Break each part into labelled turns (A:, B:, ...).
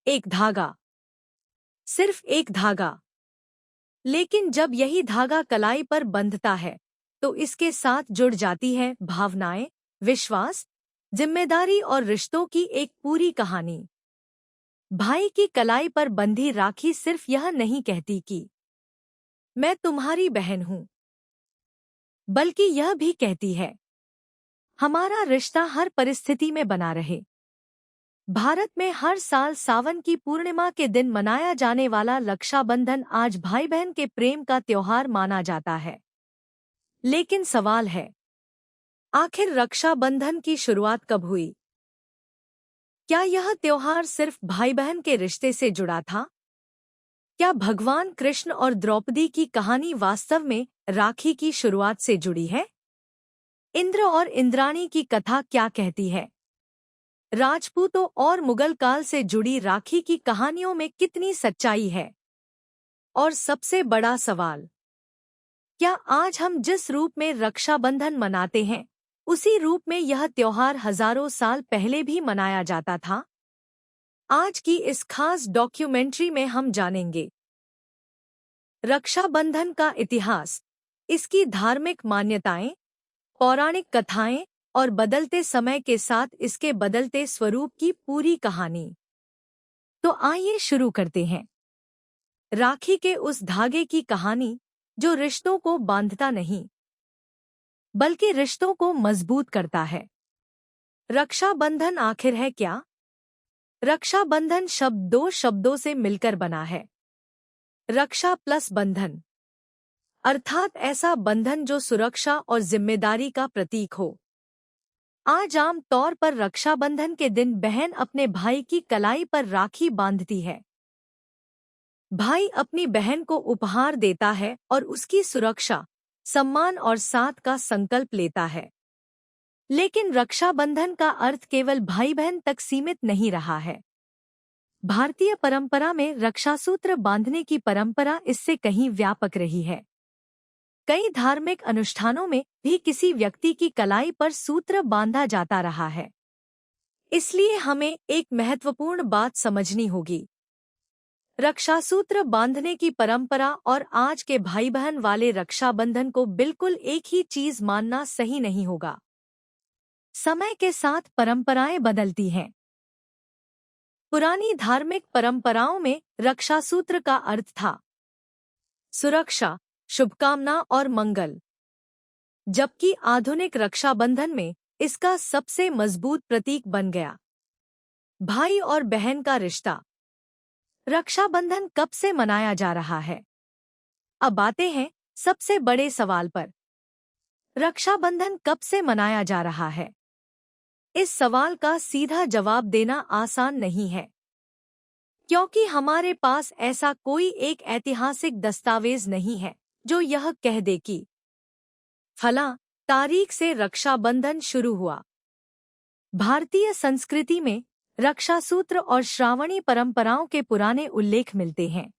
A: एक धागा, सिर्फ एक धागा। लेकिन जब यही धागा कलाई पर बंधता है तो इसके साथ जुड़ जाती है भावनाएं, विश्वास, जिम्मेदारी और रिश्तों की एक पूरी कहानी। भाई की कलाई पर बंधी राखी सिर्फ यह नहीं कहती कि मैं तुम्हारी बहन हूं, बल्कि यह भी कहती है हमारा रिश्ता हर परिस्थिति में बना रहे। भारत में हर साल सावन की पूर्णिमा के दिन मनाया जाने वाला रक्षाबंधन आज भाई बहन के प्रेम का त्योहार माना जाता है। लेकिन सवाल है, आखिर रक्षाबंधन की शुरुआत कब हुई? क्या यह त्योहार सिर्फ भाई बहन के रिश्ते से जुड़ा था? क्या भगवान कृष्ण और द्रौपदी की कहानी वास्तव में राखी की शुरुआत से जुड़ी है? इंद्र और इंद्राणी की कथा क्या कहती है? राजपूतों और मुगल काल से जुड़ी राखी की कहानियों में कितनी सच्चाई है? और सबसे बड़ा सवाल, क्या आज हम जिस रूप में रक्षाबंधन मनाते हैं उसी रूप में यह त्योहार हजारों साल पहले भी मनाया जाता था? आज की इस खास डॉक्यूमेंट्री में हम जानेंगे रक्षाबंधन का इतिहास, इसकी धार्मिक मान्यताएं, पौराणिक कथाएं और बदलते समय के साथ इसके बदलते स्वरूप की पूरी कहानी। तो आइए शुरू करते हैं राखी के उस धागे की कहानी जो रिश्तों को बांधता नहीं बल्कि रिश्तों को मजबूत करता है। रक्षाबंधन आखिर है क्या? रक्षाबंधन शब्द दो शब्दों से मिलकर बना है, रक्षा प्लस बंधन, अर्थात ऐसा बंधन जो सुरक्षा और जिम्मेदारी का प्रतीक हो। आज आम तौर पर रक्षाबंधन के दिन बहन अपने भाई की कलाई पर राखी बांधती है। भाई अपनी बहन को उपहार देता है और उसकी सुरक्षा, सम्मान और साथ का संकल्प लेता है। लेकिन रक्षाबंधन का अर्थ केवल भाई बहन तक सीमित नहीं रहा है। भारतीय परंपरा में रक्षासूत्र बांधने की परंपरा इससे कहीं व्यापक रही है। कई धार्मिक अनुष्ठानों में भी किसी व्यक्ति की कलाई पर सूत्र बांधा जाता रहा है। इसलिए हमें एक महत्वपूर्ण बात समझनी होगी। रक्षासूत्र बांधने की परंपरा और आज के भाई बहन वाले रक्षाबंधन को बिल्कुल एक ही चीज मानना सही नहीं होगा। समय के साथ परंपराएं बदलती हैं। पुरानी धार्मिक परंपराओं में रक्षासूत्र का अर्थ था सुरक्षा, शुभकामना और मंगल, जबकि आधुनिक रक्षाबंधन में इसका सबसे मजबूत प्रतीक बन गया भाई और बहन का रिश्ता। रक्षाबंधन कब से मनाया जा रहा है? अब आते हैं सबसे बड़े सवाल पर, रक्षाबंधन कब से मनाया जा रहा है? इस सवाल का सीधा जवाब देना आसान नहीं है, क्योंकि हमारे पास ऐसा कोई एक ऐतिहासिक दस्तावेज नहीं है जो यह कह दे कि फलां तारीख से रक्षाबंधन शुरू हुआ। भारतीय संस्कृति में रक्षासूत्र और श्रावणी परंपराओं के पुराने उल्लेख मिलते हैं।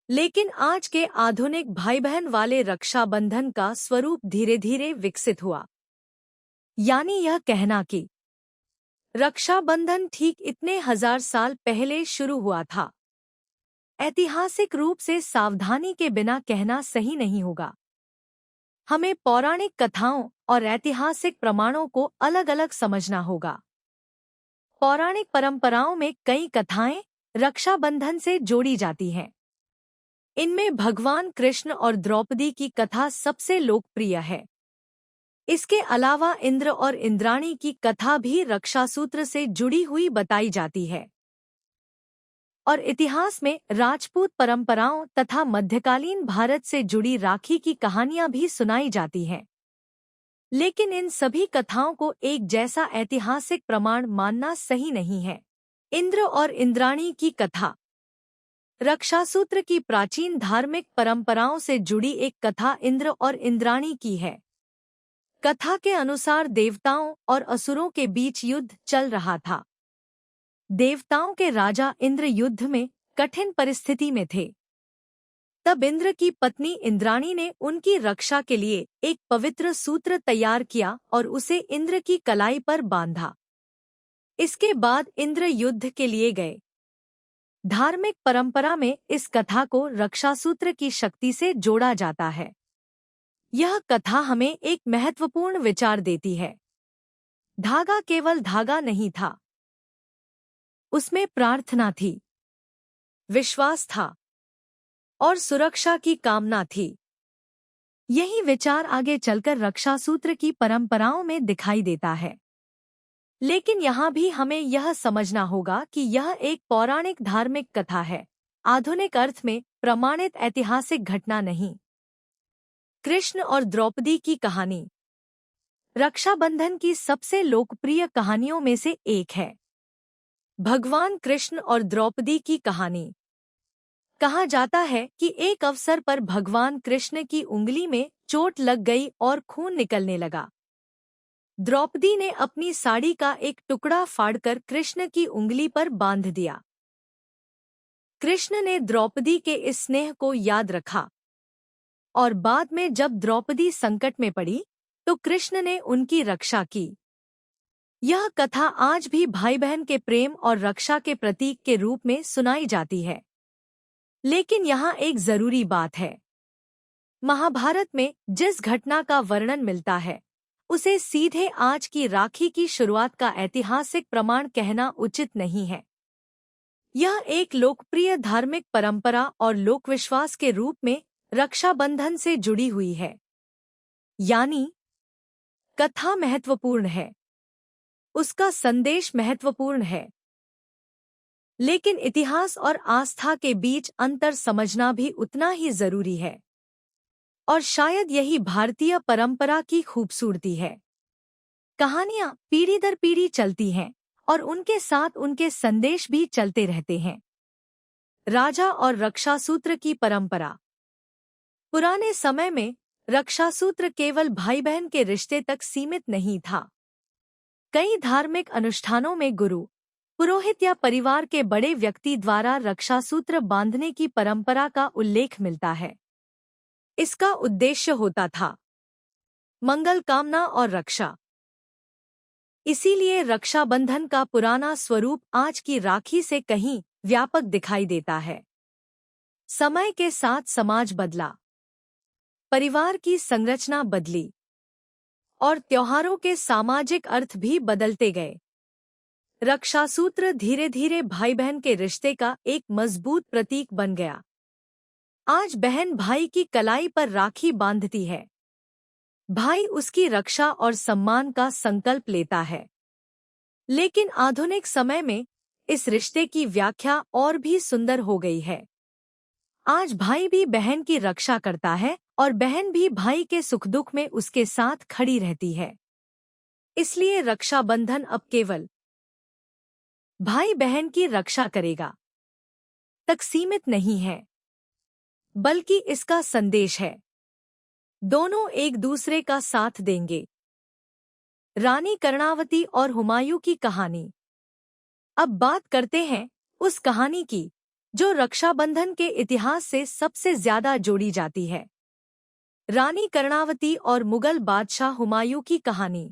A: लेकिन आज के आधुनिक भाई बहन वाले रक्षाबंधन का स्वरूप धीरे धीरे विकसित हुआ। यानी यह कहना कि रक्षाबंधन ठीक इतने हजार साल पहले शुरू हुआ था, ऐतिहासिक रूप से सावधानी के बिना कहना सही नहीं होगा। हमें पौराणिक कथाओं और ऐतिहासिक प्रमाणों को अलग अलग समझना होगा। पौराणिक परंपराओं में कई कथाएं रक्षाबंधन से जोड़ी जाती हैं। इनमें भगवान कृष्ण और द्रौपदी की कथा सबसे लोकप्रिय है। इसके अलावा इंद्र और इंद्राणी की कथा भी रक्षासूत्र से जुड़ी हुई बताई जाती है। और इतिहास में राजपूत परंपराओं तथा मध्यकालीन भारत से जुड़ी राखी की कहानियां भी सुनाई जाती हैं। लेकिन इन सभी कथाओं को एक जैसा ऐतिहासिक प्रमाण मानना सही नहीं है। इंद्र और इंद्राणी की कथा रक्षासूत्र की प्राचीन धार्मिक परंपराओं से जुड़ी एक कथा इंद्र और इंद्राणी की है। कथा के अनुसार देवताओं और असुरों के बीच युद्ध चल रहा था। देवताओं के राजा इंद्र युद्ध में कठिन परिस्थिति में थे। तब इंद्र की पत्नी इंद्राणी ने उनकी रक्षा के लिए एक पवित्र सूत्र तैयार किया और उसे इंद्र की कलाई पर बांधा। इसके बाद इंद्र युद्ध के लिए गए। धार्मिक परंपरा में इस कथा को रक्षासूत्र की शक्ति से जोड़ा जाता है। यह कथा हमें एक महत्वपूर्ण विचार देती है। धागा केवल धागा नहीं था, उसमें प्रार्थना थी, विश्वास था और सुरक्षा की कामना थी। यही विचार आगे चलकर रक्षासूत्र की परंपराओं में दिखाई देता है। लेकिन यहाँ भी हमें यह समझना होगा कि यह एक पौराणिक धार्मिक कथा है, आधुनिक अर्थ में प्रमाणित ऐतिहासिक घटना नहीं। कृष्ण और द्रौपदी की कहानी रक्षाबंधन की सबसे लोकप्रिय कहानियों में से एक है। भगवान कृष्ण और द्रौपदी की कहानी। कहा जाता है कि एक अवसर पर भगवान कृष्ण की उंगली में चोट लग गई और खून निकलने लगा। द्रौपदी ने अपनी साड़ी का एक टुकड़ा फाड़कर कृष्ण की उंगली पर बांध दिया। कृष्ण ने द्रौपदी के इस स्नेह को याद रखा और बाद में जब द्रौपदी संकट में पड़ी तो कृष्ण ने उनकी रक्षा की। यह कथा आज भी भाई बहन के प्रेम और रक्षा के प्रतीक के रूप में सुनाई जाती है। लेकिन यहाँ एक जरूरी बात है। महाभारत में जिस घटना का वर्णन मिलता है उसे सीधे आज की राखी की शुरुआत का ऐतिहासिक प्रमाण कहना उचित नहीं है। यह एक लोकप्रिय धार्मिक परंपरा और लोकविश्वास के रूप में रक्षाबंधन से जुड़ी हुई है। यानी कथा महत्वपूर्ण है, उसका संदेश महत्वपूर्ण है, लेकिन इतिहास और आस्था के बीच अंतर समझना भी उतना ही जरूरी है। और शायद यही भारतीय परंपरा की खूबसूरती है। कहानियां पीढ़ी दर पीढ़ी चलती हैं और उनके साथ उनके संदेश भी चलते रहते हैं। राजा और रक्षासूत्र की परंपरा। पुराने समय में रक्षासूत्र केवल भाई बहन के रिश्ते तक सीमित नहीं था। कई धार्मिक अनुष्ठानों में गुरु, पुरोहित या परिवार के बड़े व्यक्ति द्वारा रक्षासूत्र बांधने की परंपरा का उल्लेख मिलता है। इसका उद्देश्य होता था मंगल कामना और रक्षा। इसीलिए रक्षाबंधन का पुराना स्वरूप आज की राखी से कहीं व्यापक दिखाई देता है। समय के साथ समाज बदला, परिवार की संरचना बदली और त्योहारों के सामाजिक अर्थ भी बदलते गए। रक्षासूत्र धीरे धीरे भाई बहन के रिश्ते का एक मजबूत प्रतीक बन गया। आज बहन भाई की कलाई पर राखी बांधती है। भाई उसकी रक्षा और सम्मान का संकल्प लेता है। लेकिन आधुनिक समय में इस रिश्ते की व्याख्या और भी सुंदर हो गई है। आज भाई भी बहन की रक्षा करता है और बहन भी भाई के सुख दुख में उसके साथ खड़ी रहती है। इसलिए रक्षाबंधन अब केवल भाई बहन की रक्षा करेगा तक सीमित नहीं है, बल्कि इसका संदेश है दोनों एक दूसरे का साथ देंगे। रानी कर्णावती और हुमायूं की कहानी। अब बात करते हैं उस कहानी की जो रक्षाबंधन के इतिहास से सबसे ज्यादा जोड़ी जाती है। रानी कर्णावती और मुगल बादशाह हुमायूं की कहानी।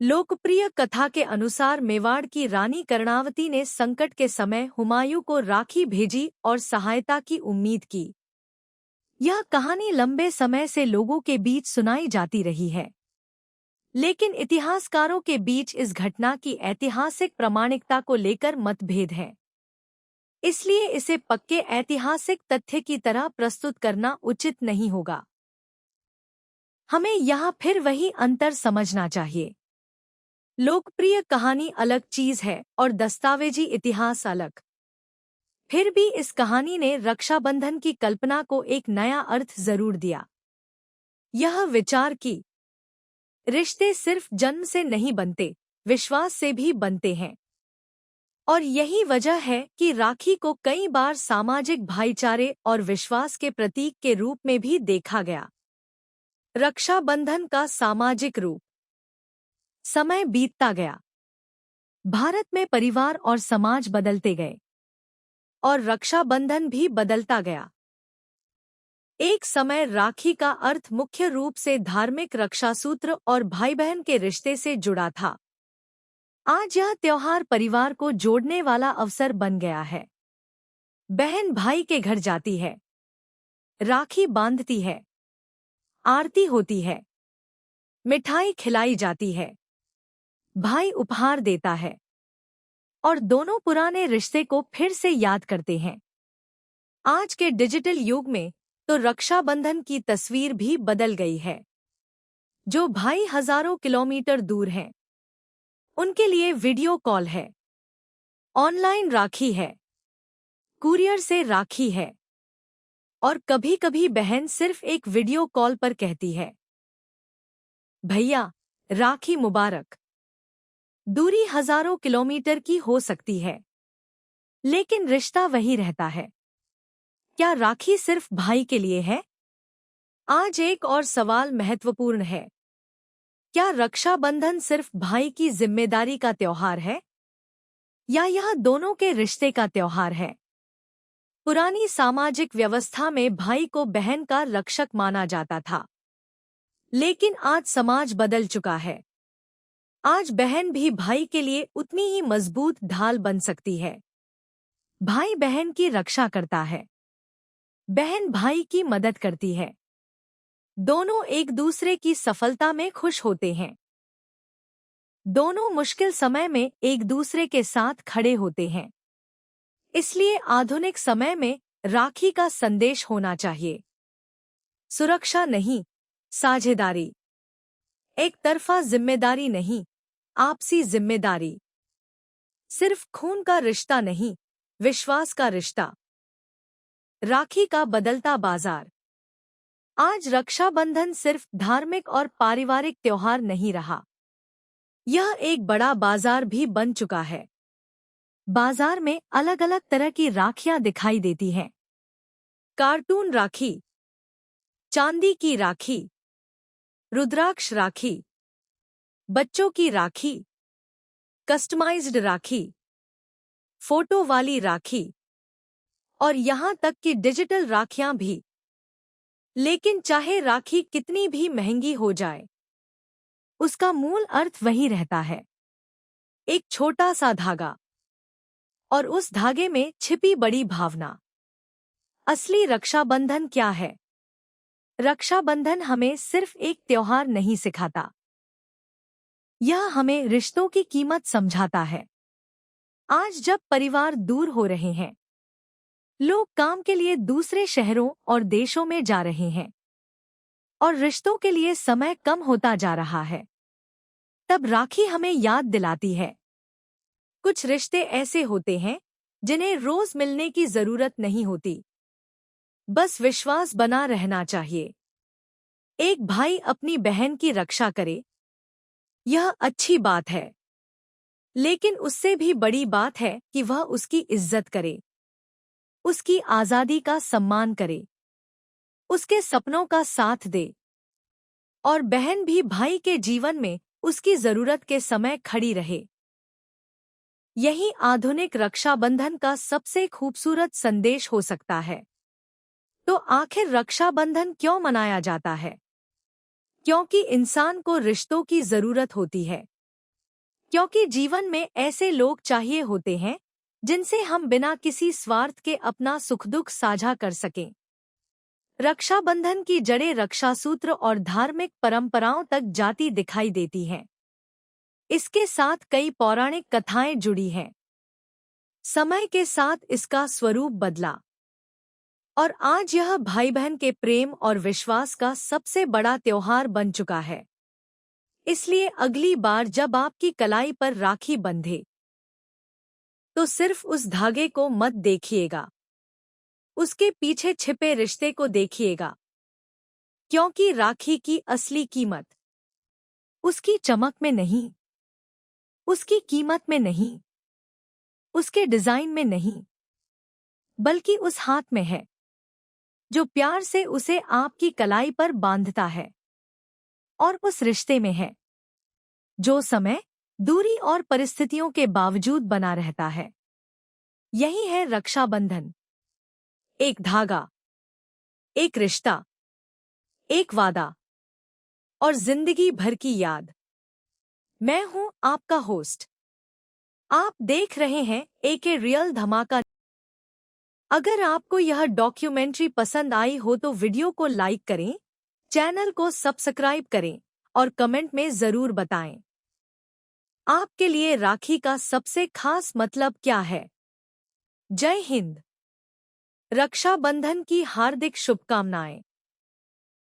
A: लोकप्रिय कथा के अनुसार मेवाड़ की रानी कर्णावती ने संकट के समय हुमायूं को राखी भेजी और सहायता की उम्मीद की। यह कहानी लंबे समय से लोगों के बीच सुनाई जाती रही है, लेकिन इतिहासकारों के बीच इस घटना की ऐतिहासिक प्रामाणिकता को लेकर मतभेद है। इसलिए इसे पक्के ऐतिहासिक तथ्य की तरह प्रस्तुत करना उचित नहीं होगा। हमें यहाँ फिर वही अंतर समझना चाहिए। लोकप्रिय कहानी अलग चीज है और दस्तावेजी इतिहास अलग। फिर भी इस कहानी ने रक्षाबंधन की कल्पना को एक नया अर्थ जरूर दिया। यह विचार कि रिश्ते सिर्फ जन्म से नहीं बनते, विश्वास से भी बनते हैं। और यही वजह है कि राखी को कई बार सामाजिक भाईचारे और विश्वास के प्रतीक के रूप में भी देखा गया। रक्षाबंधन का सामाजिक रूप। समय बीतता गया, भारत में परिवार और समाज बदलते गए और रक्षाबंधन भी बदलता गया। एक समय राखी का अर्थ मुख्य रूप से धार्मिक रक्षासूत्र और भाई बहन के रिश्ते से जुड़ा था। आज यह त्योहार परिवार को जोड़ने वाला अवसर बन गया है। बहन भाई के घर जाती है, राखी बांधती है, आरती होती है, मिठाई खिलाई जाती है, भाई उपहार देता है और दोनों पुराने रिश्ते को फिर से याद करते हैं। आज के डिजिटल युग में तो रक्षाबंधन की तस्वीर भी बदल गई है। जो भाई हजारों किलोमीटर दूर हैं, उनके लिए वीडियो कॉल है, ऑनलाइन राखी है, कुरियर से राखी है और कभी-कभी बहन सिर्फ एक वीडियो कॉल पर कहती है, भैया राखी मुबारक। दूरी हजारों किलोमीटर की हो सकती है, लेकिन रिश्ता वही रहता है। क्या राखी सिर्फ भाई के लिए है? आज एक और सवाल महत्वपूर्ण है। क्या रक्षाबंधन सिर्फ भाई की जिम्मेदारी का त्योहार है या यह दोनों के रिश्ते का त्योहार है? पुरानी सामाजिक व्यवस्था में भाई को बहन का रक्षक माना जाता था, लेकिन आज समाज बदल चुका है। आज बहन भी भाई के लिए उतनी ही मजबूत ढाल बन सकती है। भाई बहन की रक्षा करता है, बहन भाई की मदद करती है। दोनों एक दूसरे की सफलता में खुश होते हैं। दोनों मुश्किल समय में एक दूसरे के साथ खड़े होते हैं। इसलिए आधुनिक समय में राखी का संदेश होना चाहिए, सुरक्षा नहीं, साझेदारी। एक तरफा जिम्मेदारी नहीं, आपसी जिम्मेदारी। सिर्फ खून का रिश्ता नहीं, विश्वास का रिश्ता। राखी का बदलता बाजार। आज रक्षाबंधन सिर्फ धार्मिक और पारिवारिक त्योहार नहीं रहा, यह एक बड़ा बाजार भी बन चुका है। बाजार में अलग अलग तरह की राखियां दिखाई देती हैं। कार्टून राखी, चांदी की राखी, रुद्राक्ष राखी, बच्चों की राखी, कस्टमाइज्ड राखी, फोटो वाली राखी और यहाँ तक कि डिजिटल राखियां भी। लेकिन चाहे राखी कितनी भी महंगी हो जाए, उसका मूल अर्थ वही रहता है, एक छोटा सा धागा और उस धागे में छिपी बड़ी भावना। असली रक्षाबंधन क्या है? रक्षाबंधन हमें सिर्फ एक त्योहार नहीं सिखाता, यह हमें रिश्तों की कीमत समझाता है। आज जब परिवार दूर हो रहे हैं, लोग काम के लिए दूसरे शहरों और देशों में जा रहे हैं और रिश्तों के लिए समय कम होता जा रहा है, तब राखी हमें याद दिलाती है, कुछ रिश्ते ऐसे होते हैं जिन्हें रोज मिलने की जरूरत नहीं होती, बस विश्वास बना रहना चाहिए। एक भाई अपनी बहन की रक्षा करे, यह अच्छी बात है, लेकिन उससे भी बड़ी बात है कि वह उसकी इज्जत करे, उसकी आजादी का सम्मान करे, उसके सपनों का साथ दे और बहन भी भाई के जीवन में उसकी जरूरत के समय खड़ी रहे। यही आधुनिक रक्षाबंधन का सबसे खूबसूरत संदेश हो सकता है। तो आखिर रक्षाबंधन क्यों मनाया जाता है? क्योंकि इंसान को रिश्तों की जरूरत होती है, क्योंकि जीवन में ऐसे लोग चाहिए होते हैं जिनसे हम बिना किसी स्वार्थ के अपना सुख दुख साझा कर सकें। रक्षाबंधन की जड़ें रक्षासूत्र और धार्मिक परंपराओं तक जाती दिखाई देती हैं। इसके साथ कई पौराणिक कथाएं जुड़ी हैं। समय के साथ इसका स्वरूप बदला और आज यह भाई बहन के प्रेम और विश्वास का सबसे बड़ा त्योहार बन चुका है। इसलिए अगली बार जब आपकी कलाई पर राखी बंधे, तो सिर्फ उस धागे को मत देखिएगा, उसके पीछे छिपे रिश्ते को देखिएगा, क्योंकि राखी की असली कीमत उसकी चमक में नहीं, उसकी कीमत में नहीं, उसके डिजाइन में नहीं, बल्कि उस हाथ में है जो प्यार से उसे आपकी कलाई पर बांधता है, और उस रिश्ते में है जो समय, दूरी और परिस्थितियों के बावजूद बना रहता है। यही है रक्षाबंधन, एक धागा, एक रिश्ता, एक वादा और जिंदगी भर की याद। मैं हूं आपका होस्ट आप देख रहे हैं एके रियल धमाका। अगर आपको यह डॉक्यूमेंट्री पसंद आई हो तो वीडियो को लाइक करें, चैनल को सब्सक्राइब करें और कमेंट में जरूर बताएं आपके लिए राखी का सबसे खास मतलब क्या है। जय हिंद। रक्षाबंधन की हार्दिक शुभकामनाएं।